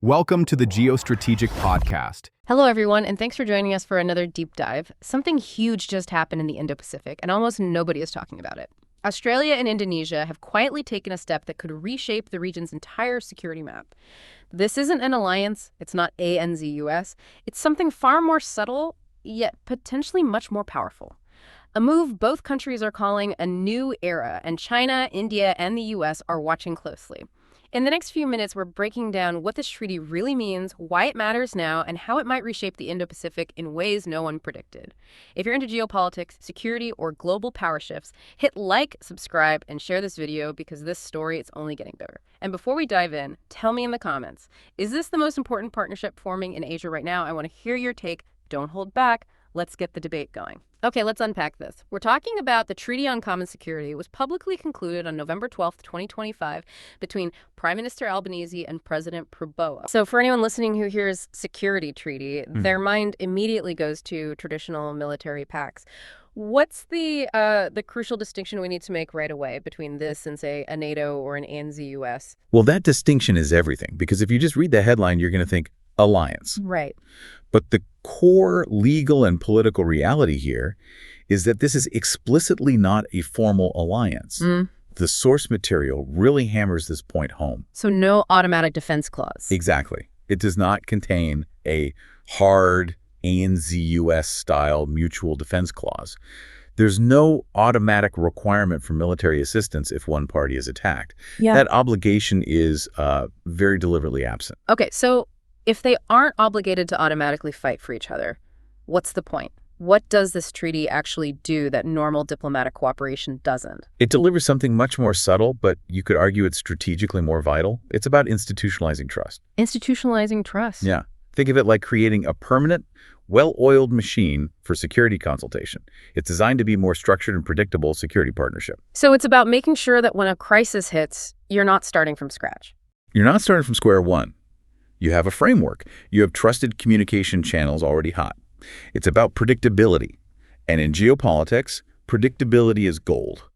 Welcome to the Geostrategic Podcast. Hello, everyone, and thanks for joining us for another deep dive. Something huge just happened in the Indo-Pacific, and almost nobody is talking about it. Australia and Indonesia have quietly taken a step that could reshape the region's entire security map. This isn't an alliance. It's not ANZUS. It's something far more subtle, yet potentially much more powerful. A move both countries are calling a new era, and China, India, and the US are watching closely. In the next few minutes, we're breaking down what this treaty really means, why it matters now, and how it might reshape the Indo-Pacific in ways no one predicted. If you're into geopolitics, security, or global power shifts, hit like, subscribe, and share this video because this story is only getting bigger. And before we dive in, tell me in the comments, is this the most important partnership forming in Asia right now? I want to hear your take. Don't hold back. Let's get the debate going. Okay, let's unpack this. We're talking about the Treaty on Common Security. It was publicly concluded on November 12th, 2025, between Prime Minister Albanese and President Prabowo. So for anyone listening who hears security treaty, their mind immediately goes to traditional military pacts. What's the crucial distinction we need to make right away between this and, say, a NATO or an ANZUS? Well, that distinction is everything, because if you just read the headline, you're going to think alliance. Right. But the core legal and political reality here is that this is explicitly not a formal alliance. The source material really hammers this point home. So no automatic defense clause. Exactly. It does not contain a hard ANZUS-style mutual defense clause. There's no automatic requirement for military assistance if one party is attacked. Yeah. That obligation is very deliberately absent. Okay, so if they aren't obligated to automatically fight for each other, what's the point? What does this treaty actually do that normal diplomatic cooperation doesn't? It delivers something much more subtle, but you could argue it's strategically more vital. It's about institutionalizing trust. Institutionalizing trust? Yeah. Think of it like creating a permanent, well-oiled machine for security consultation. It's designed to be more structured and predictable security partnership. So it's about making sure that when a crisis hits, you're not starting from scratch. You're not starting from square one. You have a framework. You have trusted communication channels already hot. It's about predictability. And in geopolitics, predictability is gold.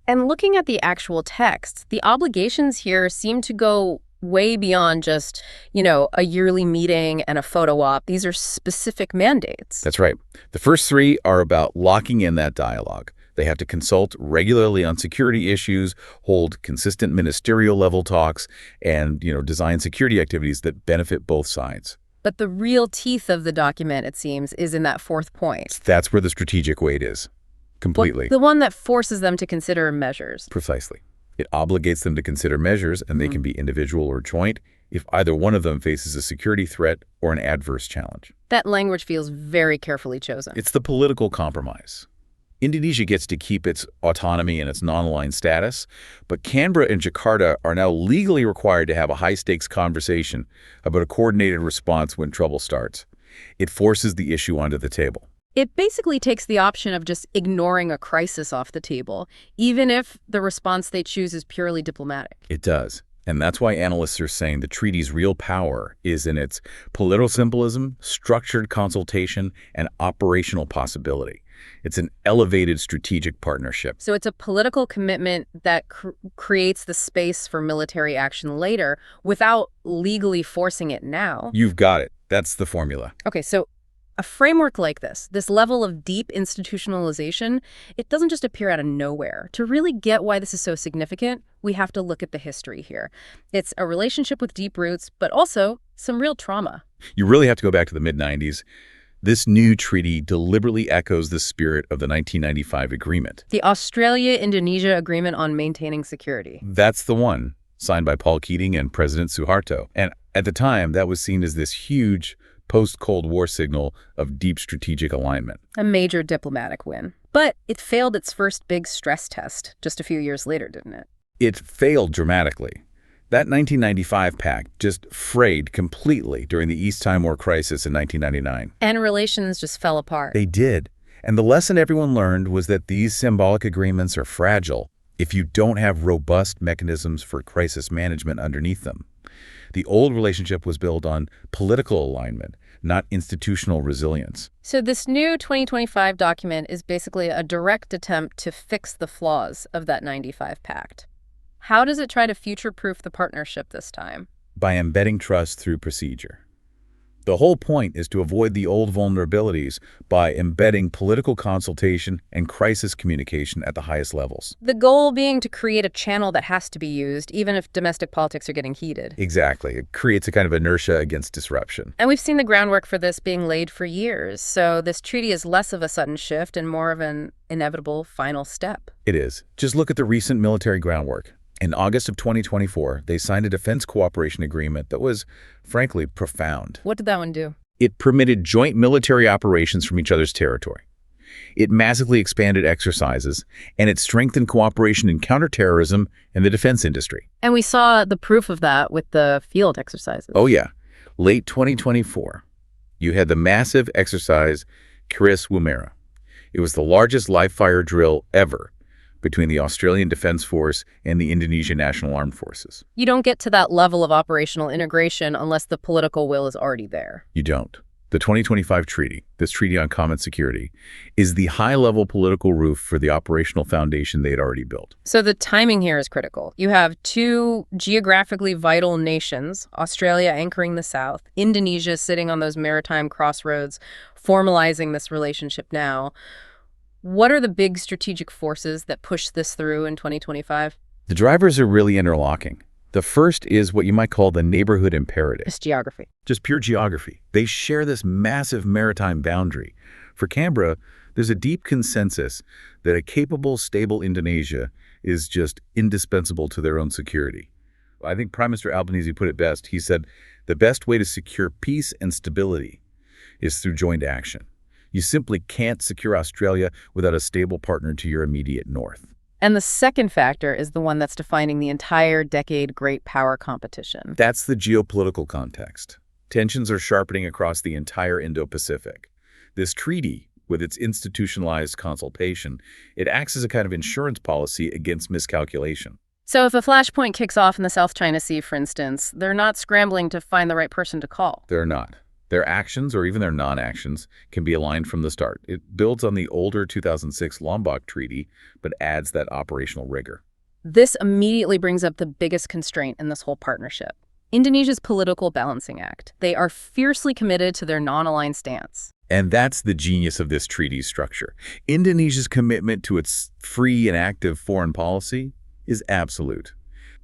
And looking at the actual text, the obligations here seem to go way beyond just, a yearly meeting and a photo op. These are specific mandates. That's right. The first three are about locking in that dialogue. They have to consult regularly on security issues, hold consistent ministerial-level talks, and, design security activities that benefit both sides. But the real teeth of the document, it seems, is in that fourth point. That's where the strategic weight is. Completely. The one that forces them to consider measures. Precisely. It obligates them to consider measures, and they can be individual or joint, if either one of them faces a security threat or an adverse challenge. That language feels very carefully chosen. It's the political compromise. Indonesia gets to keep its autonomy and its non-aligned status, but Canberra and Jakarta are now legally required to have a high-stakes conversation about a coordinated response when trouble starts. It forces the issue onto the table. It basically takes the option of just ignoring a crisis off the table, even if the response they choose is purely diplomatic. It does. And that's why analysts are saying the treaty's real power is in its political symbolism, structured consultation, and operational possibility. It's an elevated strategic partnership. So it's a political commitment that creates the space for military action later without legally forcing it now. You've got it. That's the formula. Okay, so a framework like this level of deep institutionalization, it doesn't just appear out of nowhere. To really get why this is so significant, we have to look at the history here. It's a relationship with deep roots, but also some real trauma. You really have to go back to the mid-90s. This new treaty deliberately echoes the spirit of the 1995 agreement. The Australia-Indonesia Agreement on Maintaining Security. That's the one, signed by Paul Keating and President Suharto. And at the time, that was seen as this huge post-Cold War signal of deep strategic alignment. A major diplomatic win. But it failed its first big stress test just a few years later, didn't it? It failed dramatically. That 1995 pact just frayed completely during the East Timor crisis in 1999. And relations just fell apart. They did. And the lesson everyone learned was that these symbolic agreements are fragile if you don't have robust mechanisms for crisis management underneath them. The old relationship was built on political alignment, not institutional resilience. So this new 2025 document is basically a direct attempt to fix the flaws of that 95 pact. How does it try to future-proof the partnership this time? by embedding trust through procedure. The whole point is to avoid the old vulnerabilities by embedding political consultation and crisis communication at the highest levels. The goal being to create a channel that has to be used, even if domestic politics are getting heated. Exactly. It creates a kind of inertia against disruption. And we've seen the groundwork for this being laid for years, so this treaty is less of a sudden shift and more of an inevitable final step. It is. Just look at the recent military groundwork. In August of 2024, they signed a defense cooperation agreement that was, frankly, profound. What did that one do? It permitted joint military operations from each other's territory. It massively expanded exercises, and it strengthened cooperation in counterterrorism and the defense industry. And we saw the proof of that with the field exercises. Oh yeah, late 2024, you had the massive exercise Chris Woomera. It was the largest live-fire drill ever between the Australian Defence Force and the Indonesian National Armed Forces. You don't get to that level of operational integration unless the political will is already there. You don't. The 2025 treaty, this Treaty on Common Security, is the high-level political roof for the operational foundation they had already built. So the timing here is critical. You have two geographically vital nations, Australia anchoring the south, Indonesia sitting on those maritime crossroads, formalizing this relationship now. What are the big strategic forces that push this through in 2025? The drivers are really interlocking. The first is what you might call the neighborhood imperative. It's geography. Just pure geography. They share this massive maritime boundary. For Canberra, there's a deep consensus that a capable, stable Indonesia is just indispensable to their own security. I think Prime Minister Albanese put it best. He said, the best way to secure peace and stability is through joint action. You simply can't secure Australia without a stable partner to your immediate north. And the second factor is the one that's defining the entire decade great power competition. That's the geopolitical context. Tensions are sharpening across the entire Indo-Pacific. This treaty, with its institutionalized consultation, it acts as a kind of insurance policy against miscalculation. So if a flashpoint kicks off in the South China Sea, for instance, they're not scrambling to find the right person to call. They're not. Their actions, or even their non-actions, can be aligned from the start. It builds on the older 2006 Lombok Treaty, but adds that operational rigor. This immediately brings up the biggest constraint in this whole partnership: Indonesia's political balancing act. They are fiercely committed to their non-aligned stance. And that's the genius of this treaty's structure. Indonesia's commitment to its free and active foreign policy is absolute.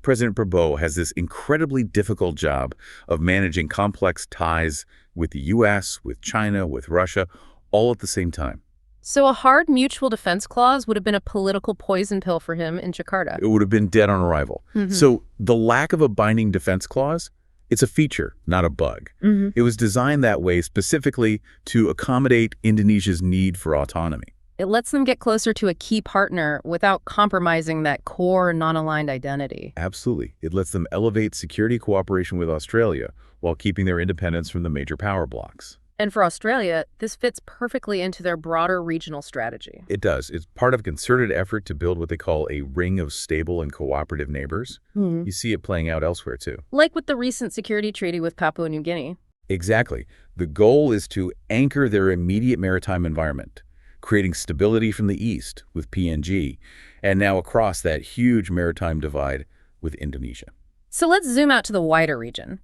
President Prabowo has this incredibly difficult job of managing complex ties with the U.S., with China, with Russia, all at the same time. So a hard mutual defense clause would have been a political poison pill for him in Jakarta. It would have been dead on arrival. So the lack of a binding defense clause, it's a feature, not a bug. It was designed that way specifically to accommodate Indonesia's need for autonomy. It lets them get closer to a key partner without compromising that core non-aligned identity. Absolutely. It lets them elevate security cooperation with Australia while keeping their independence from the major power blocs. And for Australia, this fits perfectly into their broader regional strategy. It does. It's part of a concerted effort to build what they call a ring of stable and cooperative neighbors. You see it playing out elsewhere, too. Like with the recent security treaty with Papua New Guinea. Exactly. The goal is to anchor their immediate maritime environment, creating stability from the east with PNG, and now across that huge maritime divide with Indonesia. So let's zoom out to the wider region.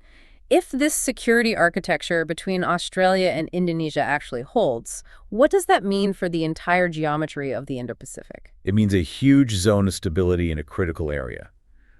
If this security architecture between Australia and Indonesia actually holds, what does that mean for the entire geometry of the Indo-Pacific? It means a huge zone of stability in a critical area.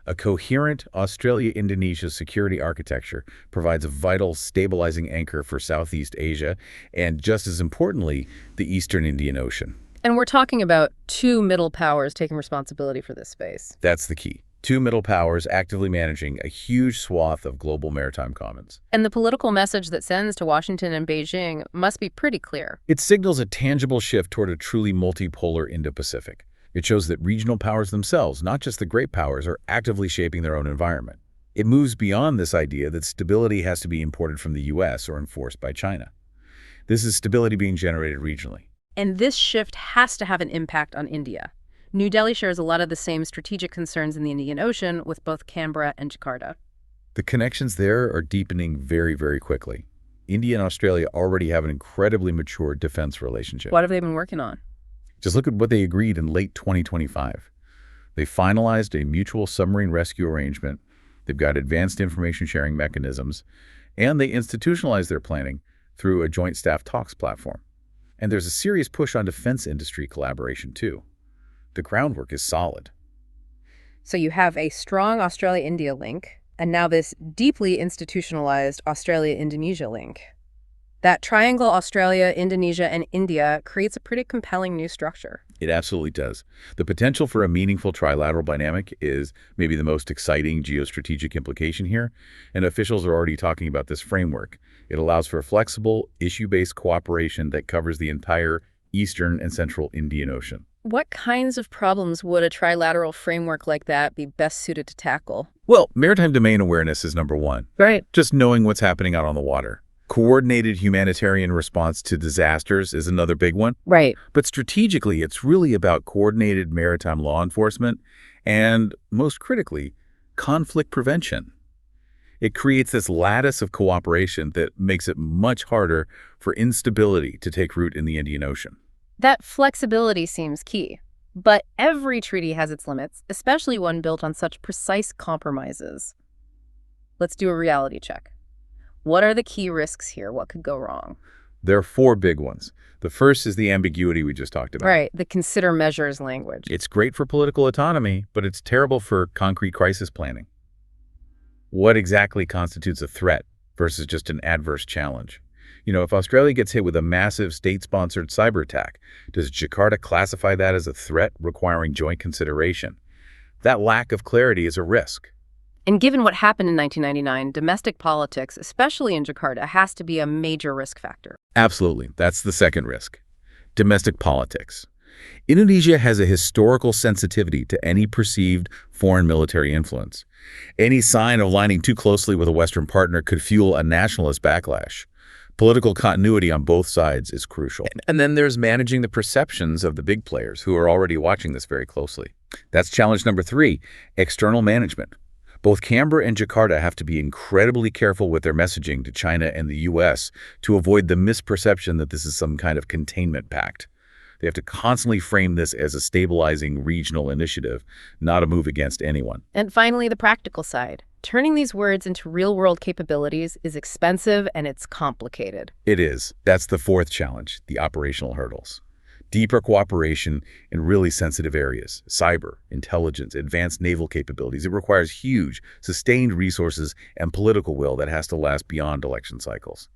A coherent Australia-Indonesia security architecture provides a vital stabilizing anchor for Southeast Asia and, just as importantly, the Eastern Indian Ocean. And we're talking about two middle powers taking responsibility for this space. That's the key. Two middle powers actively managing a huge swath of global maritime commons. And the political message that sends to Washington and Beijing must be pretty clear. It signals a tangible shift toward a truly multipolar Indo-Pacific. It shows that regional powers themselves, not just the great powers, are actively shaping their own environment. It moves beyond this idea that stability has to be imported from the U.S. or enforced by China. This is stability being generated regionally. And this shift has to have an impact on India. New Delhi shares a lot of the same strategic concerns in the Indian Ocean with both Canberra and Jakarta. The connections there are deepening very, very quickly. India and Australia already have an incredibly mature defense relationship. What have they been working on? Just look at what they agreed in late 2025. They finalized a mutual submarine rescue arrangement. They've got advanced information sharing mechanisms, and they institutionalize their planning through a joint staff talks platform. And there's a serious push on defense industry collaboration, too. The groundwork is solid. So you have a strong Australia-India link, and now this deeply institutionalized Australia-Indonesia link. That triangle, Australia, Indonesia, and India, creates a pretty compelling new structure. It absolutely does. The potential for a meaningful trilateral dynamic is maybe the most exciting geostrategic implication here, and officials are already talking about this framework. It allows for a flexible, issue-based cooperation that covers the entire Eastern and Central Indian Ocean. What kinds of problems would a trilateral framework like that be best suited to tackle? Well, maritime domain awareness is number one. Right. Just knowing what's happening out on the water. Coordinated humanitarian response to disasters is another big one. Right. But strategically, it's really about coordinated maritime law enforcement and, most critically, conflict prevention. It creates this lattice of cooperation that makes it much harder for instability to take root in the Indian Ocean. That flexibility seems key. But every treaty has its limits, especially one built on such precise compromises. Let's do a reality check. What are the key risks here? What could go wrong? There are four big ones. The first is the ambiguity we just talked about. Right, the consider measures language. It's great for political autonomy, but it's terrible for concrete crisis planning. What exactly constitutes a threat versus just an adverse challenge? If Australia gets hit with a massive state-sponsored cyber attack, does Jakarta classify that as a threat requiring joint consideration? That lack of clarity is a risk. And given what happened in 1999, domestic politics, especially in Jakarta, has to be a major risk factor. Absolutely. That's the second risk. Domestic politics. Indonesia has a historical sensitivity to any perceived foreign military influence. Any sign of aligning too closely with a Western partner could fuel a nationalist backlash. Political continuity on both sides is crucial. And then there's managing the perceptions of the big players who are already watching this very closely. That's challenge number 3, external management. Both Canberra and Jakarta have to be incredibly careful with their messaging to China and the U.S. to avoid the misperception that this is some kind of containment pact. They have to constantly frame this as a stabilizing regional initiative, not a move against anyone. And finally, the practical side. Turning these words into real-world capabilities is expensive and it's complicated. It is. That's the fourth challenge, the operational hurdles. Deeper cooperation in really sensitive areas, cyber, intelligence, advanced naval capabilities. It requires huge, sustained resources and political will that has to last beyond election cycles.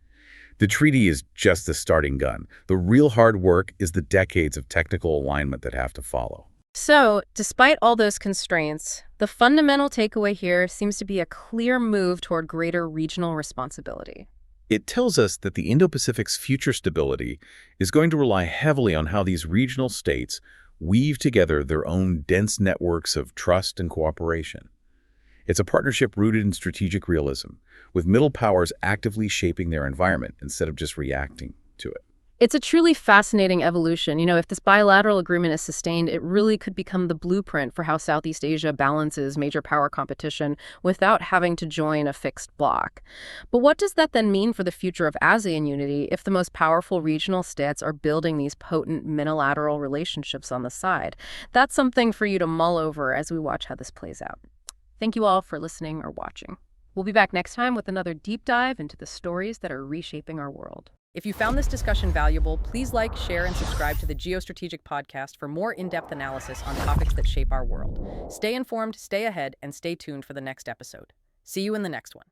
The treaty is just the starting gun. The real hard work is the decades of technical alignment that have to follow. So, despite all those constraints, the fundamental takeaway here seems to be a clear move toward greater regional responsibility. It tells us that the Indo-Pacific's future stability is going to rely heavily on how these regional states weave together their own dense networks of trust and cooperation. It's a partnership rooted in strategic realism, with middle powers actively shaping their environment instead of just reacting to it. It's a truly fascinating evolution. If this bilateral agreement is sustained, it really could become the blueprint for how Southeast Asia balances major power competition without having to join a fixed bloc. But what does that then mean for the future of ASEAN unity if the most powerful regional states are building these potent minilateral relationships on the side? That's something for you to mull over as we watch how this plays out. Thank you all for listening or watching. We'll be back next time with another deep dive into the stories that are reshaping our world. If you found this discussion valuable, please like, share, and subscribe to the Geostrategic Podcast for more in-depth analysis on topics that shape our world. Stay informed, stay ahead, and stay tuned for the next episode. See you in the next one.